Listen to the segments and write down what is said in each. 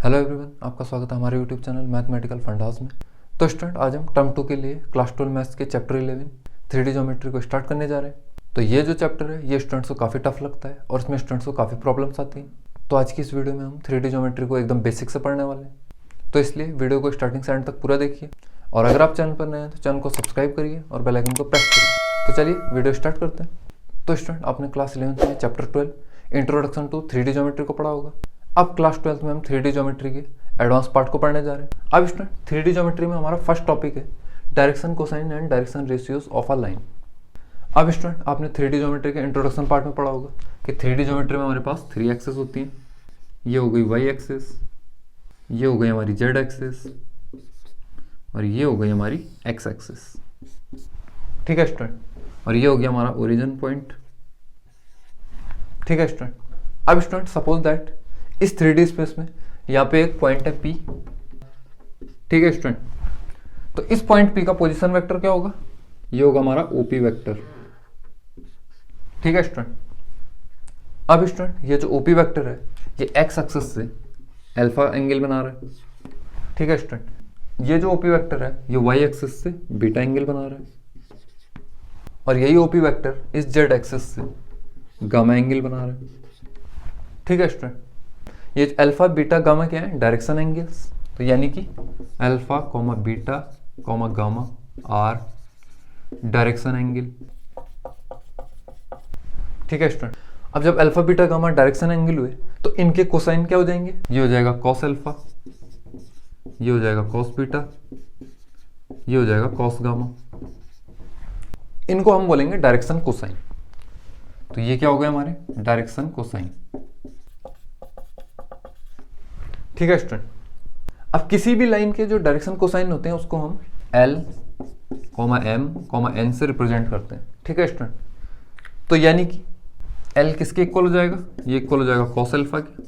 Hello everyone, आपका स्वागत है हमारे यूट्यूब चैनल मैथमेटिकल फंडास में। तो स्टूडेंट, आज हम टर्म 2 के लिए क्लास 12 मैथ्स के चैप्टर 11 3D ज्योमेट्री को स्टार्ट करने जा रहे हैं। तो ये जो चैप्टर है ये स्टूडेंट्स को काफ़ी टफ लगता है और इसमें स्टूडेंट्स को काफ़ी प्रॉब्लम्स आती हैं। तो आज की इस वीडियो में हम 3D ज्योमेट्री को एकदम बेसिक से पढ़ने वाले हैं। तो इसलिए वीडियो को स्टार्टिंग से एंड तक पूरा देखिए और अगर आप चैनल पर नए हैं तो चैनल को सब्सक्राइब करिए और बेल आइकन को प्रेस करिए। तो चलिए वीडियो स्टार्ट करते हैं। तो स्टूडेंट, आपने क्लास 11 में chapter 12 introduction to 3D geometry को पढ़ा होगा। अब क्लास 12 में हम 3D ज्योमेट्री के एडवांस पार्ट को पढ़ने जा रहे हैं। अब स्टूडेंट, 3D ज्योमेट्री में हमारा फर्स्ट टॉपिक है direction cosine and direction ratios of a line. अब स्टूडेंट, आपने 3D ज्योमेट्री के इंट्रोडक्शन पार्ट में पढ़ा होगा कि 3D ज्योमेट्री में हमारे पास 3 एक्सेस होती हैं। ये हो गई y एक्सेस, ये हो गई हमारी z एक्सेस और ये हो गई हमारी x एक्सेस। ठीक है स्टूडेंट, और ये हो गया हमारा ओरिजिन पॉइंट। ठीक है स्टूडेंट, अब स्टूडेंट सपोज दैट इस 3D स्पेस में यहाँ पे एक पॉइंट है P। ठीक है स्टूडेंट, तो इस पॉइंट P का पोजीशन वेक्टर क्या होगा? ये होगा हमारा OP वेक्टर। ठीक है स्टूडेंट, अब स्टूडेंट ये जो OP वेक्टर है ये x एक्सिस से अल्फा एंगल बना रहा है। ठीक है स्टूडेंट, ये जो OP वेक्टर है ये y एक्सिस से बीटा एंगल बना रहा है और यही OP वेक्टर इस z एक्सिस से गामा एंगल बना रहा है। ठीक है स्टूडेंट, ये अल्फा बीटा गामा क्या है? Direction angles. तो यानी कि alpha comma beta comma gamma are direction angle. ठीक है स्टूडेंट, अब जब alpha beta gamma direction angle हुए तो इनके कोसाइन क्या हो जाएंगे? ये हो जाएगा कॉस अल्फा, ये हो जाएगा कॉस बीटा, ये हो जाएगा कॉस गामा। इनको हम बोलेंगे डायरेक्शन कोसाइन। तो ये क्या हो गया हमारे? Direction cosine. ठीक है स्टूडेंट, अब किसी भी लाइन के जो डायरेक्शन कोसाइन होते हैं उसको हम L, M, N से रिप्रेजेंट करते हैं। ठीक है स्टूडेंट, तो यानी कि L किसके इक्वल हो जाएगा? ये इक्वल हो जाएगा कॉस अल्फा के।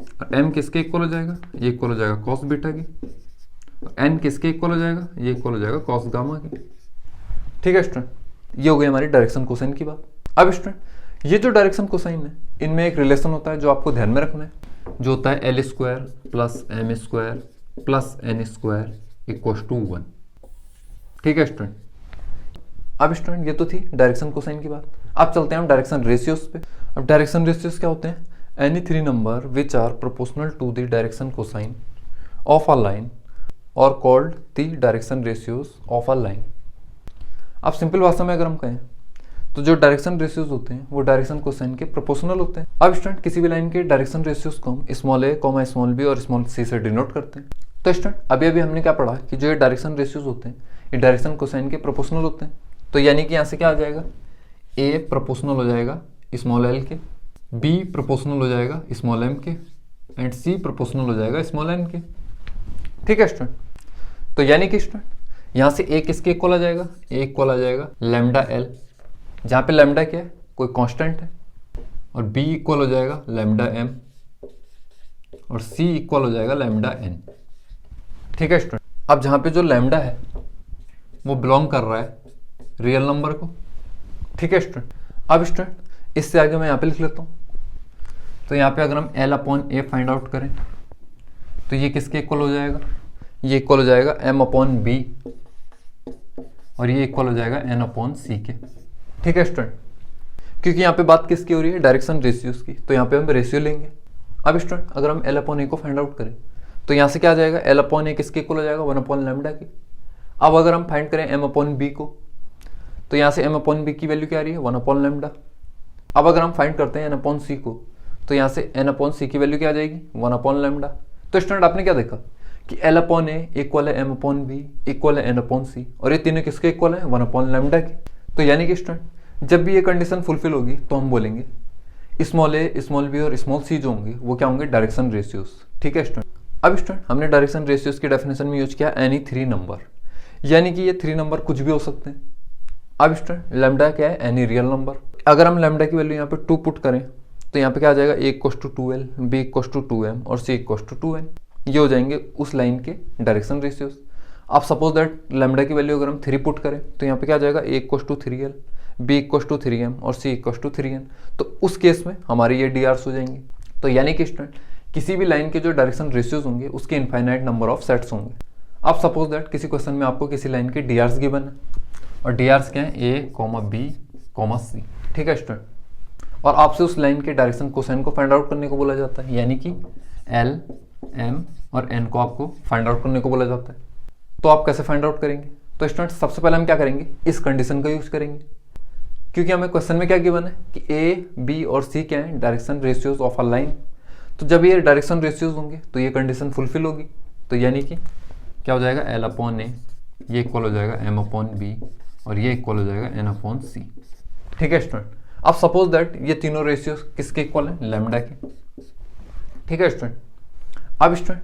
और M किसके इक्वल हो जाएगा? ये इक्वल हो जाएगा कॉस बीटा की। और N किसके इक्वल हो जाएगा? ये इक्वल हो जाएगा कॉस गामा की। ठीक है स्टूडेंट, ये हो गई हमारी डायरेक्शन कोसाइन की बात। अब स्टूडेंट, ये जो डायरेक्शन कोसाइन है इनमें एक रिलेशन होता है जो आपको ध्यान में रखना है, जो होता है L square plus M square plus N square equal to 1। ठीक है स्टूडेंट, अब स्टूडेंट ये तो थी डायरेक्शन कोसाइन की बात। अब चलते हैं हम डायरेक्शन रेशियोज पे। अब डायरेक्शन रेशियोज क्या होते हैं? Any 3 number which are proportional to the direction cosine of a line और called the direction ratios of a line. अब सिंपल भाषा में अगर हम कहें तो जो डायरेक्शन रेशियोज होते हैं वो डायरेक्शन कोसाइन के प्रोपोर्शनल होते हैं। अब स्टूडेंट, किसी भी लाइन के डायरेक्शन रेशियोज को हम स्मॉल a, स्मॉल b और स्मॉल c से डिनोट करते हैं। तो स्टूडेंट, अभी हमने क्या पढ़ा कि जो ये डायरेक्शन रेशियोज होते हैं ये डायरेक्शन कोसाइन के प्रोपोर्शनल होते हैं। तो यानी कि यहाँ से क्या आ जाएगा? a प्रोपोर्शनल हो जाएगा स्मॉल l के, b प्रोपोर्शनल हो जाएगा स्मॉल m के एंड c प्रोपोर्शनल हो जाएगा स्मॉल n के। ठीक है स्टूडेंट, तो यानी कि स्टूडेंट यहाँ से a किसके इक्वल आ जाएगा? a इक्वल आ जाएगा लैम्डा l, जहाँ पे लैम्डा क्या है? कोई कांस्टेंट है। और b इक्वल हो जाएगा लैम्डा m और c इक्वल हो जाएगा लैम्डा n। ठीक है स्टूडेंट, अब जहाँ पे जो लैम्डा है वो बिलोंग कर रहा है रियल नंबर को। ठीक है स्टूडेंट, अब स्टूडेंट इससे आगे मैं यहाँ पे लिख लेता हूँ। तो यहाँ पे अगर हम L upon A find out करें तो ये किसके इक्वल हो जाएगा? ये इक्वल हो जाएगा M अपॉन B और ये इक्वल हो जाएगा N अपॉन C के। ठीक है स्टूडेंट, क्योंकि यहाँ पे बात किसकी हो रही है? डायरेक्शन रेशियोज की, तो यहाँ पे हम रेशियो लेंगे। अब स्टूडेंट, अगर हम L अपॉन A को फाइंड आउट करें तो यहाँ से क्या आ जाएगा? L अपॉन A किसके इक्वल हो जाएगा? 1 अपॉन लैम्डा की। अब अगर हम फाइंड करें M अपॉन B को तो यहाँ से M अपॉन B की वैल्यू क्या आ रही है? 1 अपॉन लैम्डा। अब अगर हम फाइंड करते हैं N अपॉन C को तो यहाँ से N अपॉन C की वैल्यू क्या आ जाएगी? 1 अपॉन लैम्डा। तो स्टूडेंट, आपने क्या देखा कि L अपॉन A इक्वल है M अपॉन B इक्वल है N अपॉन C और ये तीनों किसके इक्वल है? 1 अपॉन लैम्डा की। तो यानी कि स्टूडेंट, जब भी ये कंडीशन फुलफिल होगी तो हम बोलेंगे स्मॉल a, स्मॉल b और स्मॉल c जो होंगे वो क्या होंगे? Direction ratios. ठीक है स्टूडेंट, अब स्टूडेंट हमने डायरेक्शन रेशियोज की डेफिनेशन में यूज किया एनी 3 नंबर, यानी कि ये 3 नंबर कुछ भी हो सकते हैं। अब स्टूडेंट, लैम्डा क्या है? Any real number. अगर हम लैम्डा की वैल्यू यहाँ पे 2 पुट करें तो यहाँ पे क्या आ जाएगा? a equal to 2l, b equal to 2m और c इक्वल टू 2n। ये हो जाएंगे उस लाइन के डायरेक्शन रेशियोज। अब सपोज दैट लैम्डा की वैल्यू अगर हम 3 पुट करें तो यहाँ पे क्या आ जाएगा? a equal to 3l, b equal to 3m और c इक्वल टू 3n। तो उस केस में हमारे ये drs हो जाएंगे। तो यानी कि स्टूडेंट किसी भी लाइन के जो डायरेक्शन रेशियोज होंगे उसके इनफाइनाइट नंबर ऑफ सेट्स होंगे। अब सपोज दैट किसी क्वेश्चन में आपको किसी लाइन के डीआरस गिवन है और डीआरस क्या है, ए कॉमा बी कॉमा सी, ठीक है स्टूडेंट, और आपसे उस लाइन के डायरेक्शन कोसाइन को फाइंड आउट करने को बोला जाता है, यानी कि एल एम और एन को आपको फाइंड आउट करने को बोला जाता है। तो आप कैसे फाइंड आउट करेंगे? तो स्टूडेंट सबसे पहले हम क्या करेंगे, इस कंडीशन का यूज करेंगे, क्योंकि हमें क्वेश्चन में क्या गिवन है कि ए बी और सी क्या है, direction ratios of a line. तो जब ये डायरेक्शन रेशियोज होंगे तो ये कंडीशन फुलफिल होगी। तो यानी कि क्या हो जाएगा, एल अपॉन ए ये इक्वल हो जाएगा एम अपॉन बी और ये इक्वल हो जाएगा एन अपॉन सी, ठीक है स्टूडेंट। अब सपोज दैट ये तीनों रेशियोज किसके इक्वल है, लैम्डा के, ठीक है स्टूडेंट। अब स्टूडेंट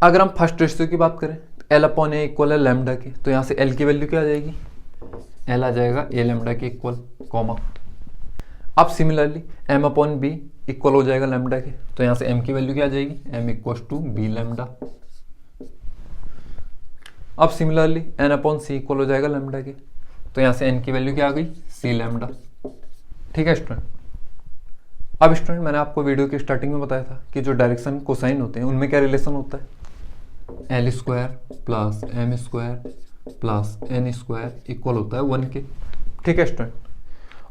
अगर हम फर्स्ट रेशियो की बात करें तो एल अपॉन ए इक्वल है लैम्डा के, तो यहाँ से एल की वैल्यू क्या आ जाएगी, एल आ जाएगा ए लैम्डा के इक्वल, कॉमा। अब similarly m upon b equal हो जाएगा लैम्डा के, तो यहाँ से एम की वैल्यू क्या आ जाएगी, m equal to b lambda. अब similarly n upon c equal हो जाएगा लैम्डा के, तो यहाँ से एन की वैल्यू क्या आ गई, सी लैम्डा, ठीक है स्टूडेंट। अब स्टूडेंट मैंने आपको वीडियो की स्टार्टिंग में बताया था कि जो डायरेक्शन कोसाइन होते हैं उनमें क्या रिलेशन होता है, l square plus m square plus n square equal होता है 1 के, ठीक है स्टूडेंट।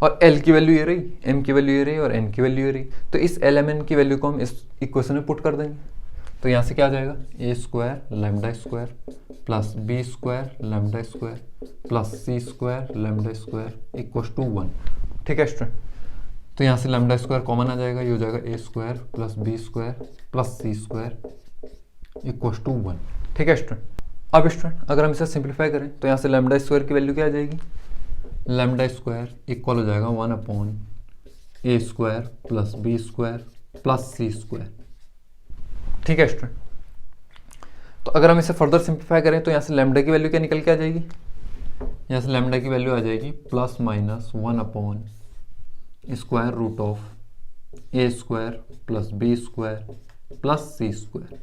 और एल की वैल्यू ये रही, एम की वैल्यू ये रही और एन की वैल्यू ये रही, तो इस एल एम एन की वैल्यू को हम इस इक्वेशन में पुट कर देंगे। तो यहाँ से क्या आ जाएगा, A square lambda square plus B square lambda square plus C square lambda square equal to 1, ठीक है स्टूडेंट। तो यहाँ से लैम्डा स्क्वायर कॉमन आ जाएगा, ये हो जाएगा A square plus B square plus C square equal to 1, ठीक है स्टूडेंट। अब स्टूडेंट अगर हम इसे सिंप्लीफाई करें तो यहाँ से लैम्डा स्क्वायर की वैल्यू क्या आ जाएगी, लैम्डा स्क्वायर इक्वल हो जाएगा 1 upon A square plus B square plus C square, ठीक है स्टूडेंट। तो अगर हम इसे फर्दर सिंप्लीफाई करें तो यहाँ से लैम्डा की वैल्यू क्या निकल के आ जाएगी, यहाँ से लैम्डा की वैल्यू आ जाएगी plus minus 1 upon square root of a square plus B square plus C square,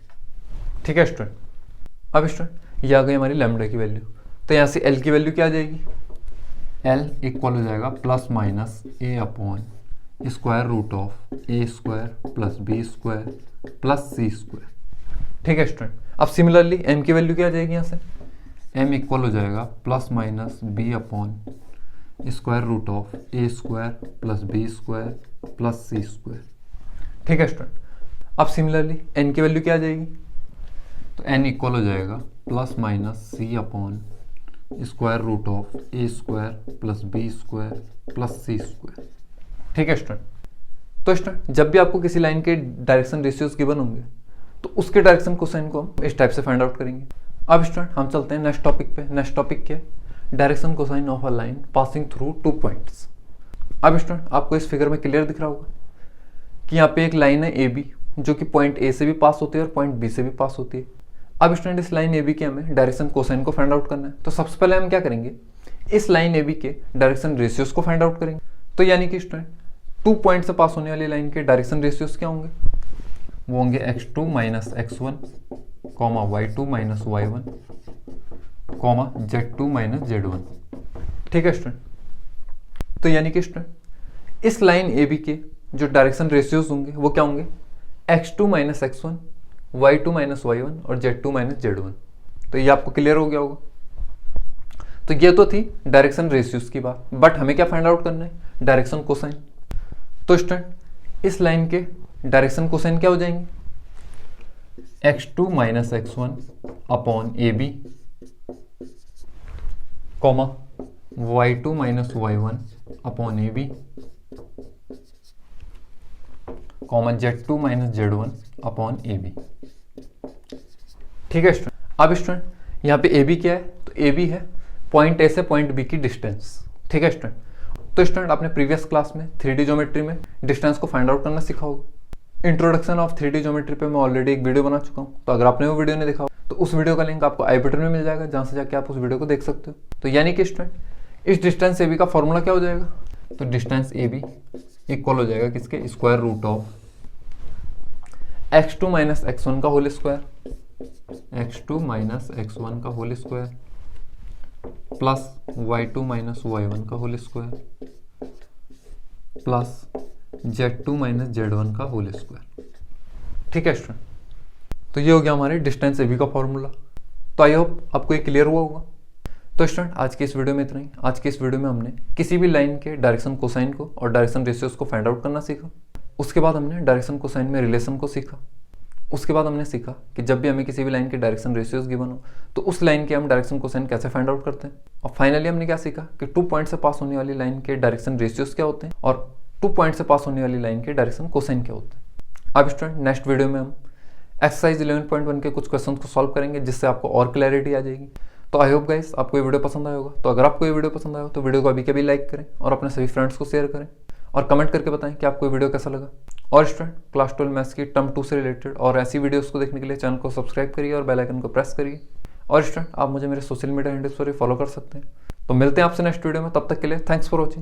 ठीक है स्टूडेंट। अब स्टूडेंट ये आ गई हमारी लैम्डा की वैल्यू, तो यहाँ से एल की वैल्यू क्या आ जाएगी, एल इक्वल हो जाएगा plus minus a upon square root of a square plus B square plus C square, ठीक है स्टूडेंट। अब सिमिलरली एम की वैल्यू क्या आ जाएगी, यहाँ से एम इक्वल हो जाएगा plus minus b upon square root of a square plus B square plus C square, ठीक है स्टूडेंट। अब सिमिलरली एन की वैल्यू क्या आ जाएगी, तो एन इक्वल हो जाएगा plus minus c upon square root of a square plus B square plus C square, ठीक है स्टूडेंट। तो स्टूडेंट जब भी आपको किसी लाइन के डायरेक्शन रेशियोज गिवन होंगे तो उसके डायरेक्शन कोसाइन को हम इस टाइप से फाइंड आउट करेंगे। अब स्टूडेंट हम चलते हैं नेक्स्ट टॉपिक पे। नेक्स्ट टॉपिक क्या है, direction cosine of a line passing through 2 points. अब स्टूडेंट आपको इस फिगर में क्लियर दिख रहा होगा कि यहाँ पे एक लाइन है ए बी जो कि पॉइंट ए से भी पास होती है और पॉइंट बी से भी पास होती है। अब स्टूडेंट इस लाइन ए बी के हमें डायरेक्शन कोसाइन को फाइंड आउट करना है, तो सबसे पहले हम क्या करेंगे, इस लाइन ए बी के डायरेक्शन रेशियोज को फाइंड आउट करेंगे। तो यानी कि स्टूडेंट 2 पॉइंट से पास होने वाली लाइन के डायरेक्शन रेशियोज क्या होंगे, वो होंगे x2 minus x1 comma y2 minus y1 comma z2 minus z1, ठीक है स्टूडेंट। तो यानी कि स्टूडेंट इस लाइन ए बी के जो डायरेक्शन रेशियोज होंगे वो क्या होंगे, x2 minus x1 y2 minus y1 और z2 माइनस z1। तो ये आपको क्लियर हो गया होगा। तो ये तो थी डायरेक्शन रेशियोज की बात, बट हमें क्या फाइंड आउट करना है, डायरेक्शन कोसाइन। तो स्टूडेंट इस लाइन के डायरेक्शन कोसाइन क्या हो जाएंगे, x2 minus x1 upon a b comma y2 minus y1 upon a b comma z2 minus z1 upon a b, ठीक है स्टूडेंट। अब स्टूडेंट यहाँ पे ए बी क्या है, तो ए बी है पॉइंट ए से पॉइंट बी की डिस्टेंस, ठीक है स्टूडेंट। तो स्टूडेंट आपने प्रीवियस क्लास में 3D ज्योमेट्री में डिस्टेंस को फाइंड आउट करना सीखा होगा। इंट्रोडक्शन ऑफ 3D ज्योमेट्री पे मैं ऑलरेडी एक वीडियो बना चुका हूँ, तो अगर आपने वो वीडियो नहीं देखा तो उस वीडियो का लिंक आपको आई बटन में मिल जाएगा, जहाँ से जाके आप उस वीडियो को देख सकते हो। तो यानी कि स्टूडेंट इस डिस्टेंस ए बी का फॉर्मूला क्या हो जाएगा, तो डिस्टेंस ए बी इक्वल हो जाएगा किसके, square root of x2 minus x1 का whole square, x2 minus x1 का whole square plus y2 minus y1 का whole square plus z2 minus z1 का होल स्क्वायर, ठीक है स्टूडेंट, तो ये हो गया हमारे डिस्टेंस ए बी का फॉर्मूला। तो आई होप आपको ये क्लियर हुआ होगा। तो स्टूडेंट आज की इस वीडियो में इतना ही। आज की इस वीडियो में हमने किसी भी लाइन के डायरेक्शन कोसाइन को और डायरेक्शन रेशियोज को फाइंड आउट करना सीखा। उसके बाद हमने डायरेक्शन कोसाइन में रिलेशन को सीखा। उसके बाद हमने सीखा कि जब भी हमें किसी भी लाइन के डायरेक्शन रेशियोज गिवन हो तो उस लाइन के हम डायरेक्शन कोसाइन कैसे फाइंड आउट करते हैं। और फाइनली हमने क्या सीखा कि 2 पॉइंट से पास होने वाली लाइन के डायरेक्शन रेशियोज क्या होते हैं और 2 पॉइंट से पास होने वाली लाइन के डायरेक्शन कोसाइन क्या होते हैं। अब स्टूडेंट नेक्स्ट वीडियो में हम एक्सरसाइज 11.1 के कुछ क्वेश्चन को सॉल्व करेंगे जिससे आपको और क्लैरिटी आ जाएगी। तो आई होप गाइस आपको ये वीडियो पसंद आया होगा। तो अगर आपको ये वीडियो पसंद आया हो तो वीडियो को अभी के अभी लाइक करें और अपने सभी फ्रेंड्स को शेयर करें और कमेंट करके बताएं कि आपको ये वीडियो कैसा लगा। और स्टूडेंट क्लास 12 मैथ्स की टर्म 2 से रिलेटेड और ऐसी वीडियोस को देखने के लिए चैनल को सब्सक्राइब करिए और बेल आइकन को प्रेस करिए। और स्टूडेंट आप मुझे मेरे सोशल मीडिया हैंडल्स पर फॉलो कर सकते हैं। तो मिलते हैं आपसे नेक्स्ट वीडियो में, तब तक के लिए थैंक्स फॉर वॉचिंग।